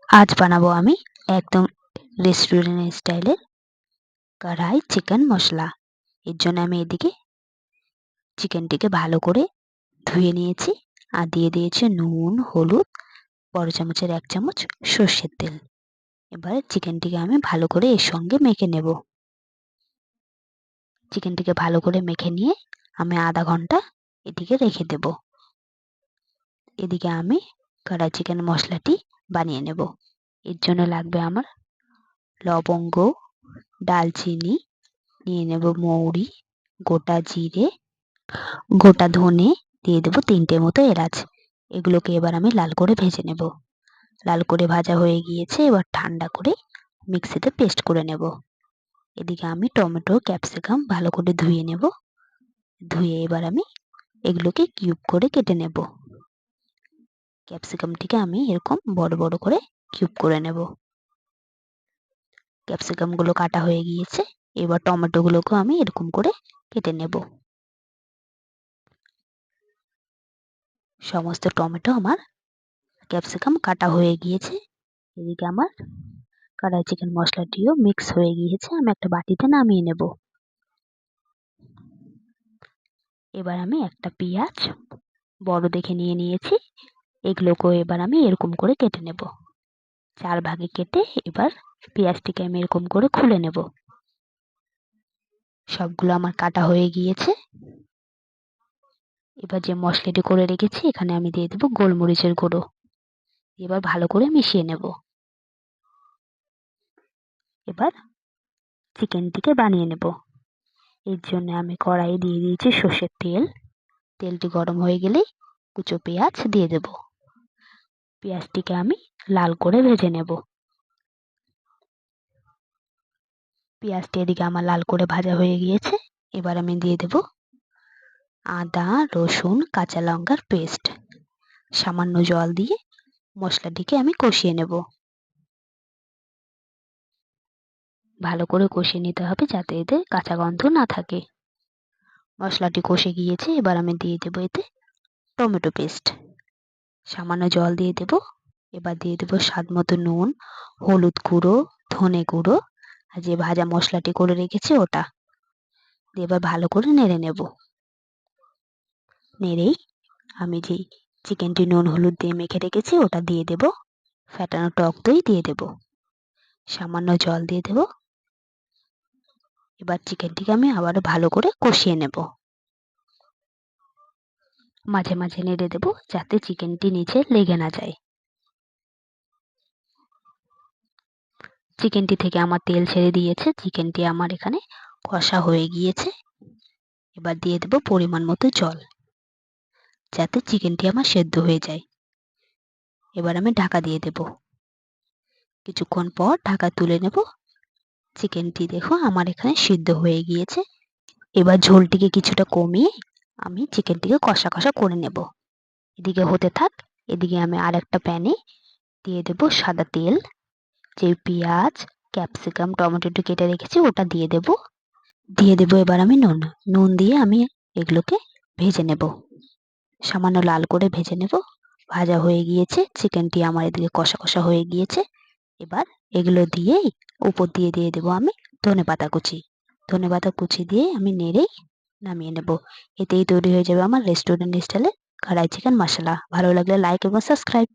আজ বানাবো আমি একদম রেস্টুরেন্ট স্টাইলের কড়াই চিকেন মশলা। এর জন্য আমি এদিকে চিকেনটিকে ভালো করে ধুয়ে নিয়েছি আর দিয়ে দিয়েছি নুন, হলুদ, বড় চামচের 1 চামচ সর্ষের তেল। এবারে চিকেনটিকে আমি ভালো করে এর সঙ্গে মেখে নেব। চিকেনটিকে ভালো করে মেখে নিয়ে আমি আধা ঘন্টা এদিকে রেখে দেব। এদিকে আমি কড়াই চিকেন মশলাটি বানিয়ে নেব। এর জন্য লাগবে আমার লবঙ্গ, দালচিনি, নিয়ে নেব মৌরি, গোটা জিরে, গোটা ধনে, দিয়ে দেবো 3টে মতো এলাচ। এগুলোকে এবার আমি লাল করে ভেজে নেব। লাল করে ভাজা হয়ে গিয়েছে, এবার ঠান্ডা করে মিক্সিতে পেস্ট করে নেব। এদিকে আমি টমেটো, ক্যাপসিকাম ভালো করে ধুয়ে নেব। ধুয়ে এবার আমি এগুলোকে কিউব করে কেটে নেব। ক্যাপসিকামটিকে আমি এরকম বড় বড় করে কিউব করে নেব। ক্যাপসিকামগুলো কাটা হয়ে গিয়েছে, এবার টমেটোগুলোকেও আমি এরকম করে কেটে নেব। সমস্ত টমেটো আমার ক্যাপসিকাম কাটা হয়ে গিয়েছে। এদিকে আমার কড়াই চিকেন মশলাটিও মিক্স হয়ে গিয়েছে, আমি একটা বাটিতে নামিয়ে নেব। এবার আমি একটা পেঁয়াজ বড় দেখে নিয়ে নিয়েছি, এগুলোকেও এবার আমি এরকম করে কেটে নেব। 4 ভাগে কেটে এবার পেঁয়াজটিকে আমি এরকম করে খুলে নেব। সবগুলো আমার কাটা হয়ে গিয়েছে। এবার যে মশলাটি করে রেখেছি এখানে আমি দিয়ে দেবো গোলমরিচের গুঁড়ো। এবার ভালো করে মিশিয়ে নেব। এবার চিকেনটিকে বানিয়ে নেব। এর জন্য আমি কড়াইয়ে দিয়ে দিয়েছি সর্ষের তেল। তেলটি গরম হয়ে গেলেই কুচো পেঁয়াজ দিয়ে দেব। পেঁয়াজটিকে আমি লাল করে ভেজে নেব। পেঁয়াজটি এদিকে আমার লাল করে ভাজা হয়ে গিয়েছে, এবার আমি দিয়ে দেব আদা, রসুন, কাঁচা লঙ্কার পেস্ট। সামান্য জল দিয়ে মশলাটিকে আমি কষিয়ে নেব। ভালো করে কষিয়ে নিতে হবে যাতে এতে কাঁচা গন্ধ না থাকে। মশলাটি কষে গিয়েছে, এবার আমি দিয়ে দেবো এতে টমেটো পেস্ট। সামান্য জল দিয়ে দেব। এবার দিয়ে দেবো স্বাদ মতো নুন, হলুদ গুঁড়ো, ধনে গুঁড়ো আর যে ভাজা মশলাটি করে রেখেছি ওটা দিয়ে এবার ভালো করে নেড়ে নেব। নেড়েই আমি যেই চিকেনটি নুন হলুদ দিয়ে মেখে রেখেছি ওটা দিয়ে দেব। ফ্যাটানো টক দই দিয়ে দেব। সামান্য জল দিয়ে দেব। এবার চিকেনটিকে আমি আবারও ভালো করে কষিয়ে নেব। মাঝে মাঝে নেড়ে দেব যাতে চিকেনটি নিচে লেগে না যায়। চিকেনটি থেকে আমার তেল ছেড়ে দিয়েছে, চিকেনটি আমার এখানে কষা হয়ে গিয়েছে। এবার দিয়ে দেব পরিমাণ মতো জল যাতে চিকেনটি আমার সেদ্ধ হয়ে যায়। এবার আমি ঢাকা দিয়ে দেব। কিছুক্ষণ পর ঢাকা তুলে নেব। চিকেনটি দেখো আমার এখানে সিদ্ধ হয়ে গিয়েছে। এবার ঝোলটিকে কিছুটা কমিয়ে আমি চিকেনটিকে কষা কষা করে নেব। এদিকে হতে থাক, এদিকে আমি আরেকটা প্যানে দিয়ে দেব সাদা তেল। যে পেঁয়াজ, ক্যাপসিকাম, টমেটোটি কেটে রেখেছি ওটা দিয়ে দেব। দিয়ে দেব এবার আমি নুন। নুন দিয়ে আমি এগুলোকে ভেজে নেব। সামান্য লাল করে ভেজে নেব। ভাজা হয়ে গিয়েছে, চিকেনটি আমার এদিকে কষা কষা হয়ে গিয়েছে। এবার এগুলো দিয়েই উপর দিয়ে দিয়ে দেবো আমি ধনেপাতা কুচি। ধনেপাতা কুচি দিয়ে আমি নেড়েই নামিয়ে নেব। এতেই তৈরি হয়ে যাবে আমার রেস্টুরেন্ট স্টাইলে কড়াই চিকেন মশলা। ভালো লাগলে লাইক এবং সাবস্ক্রাইব।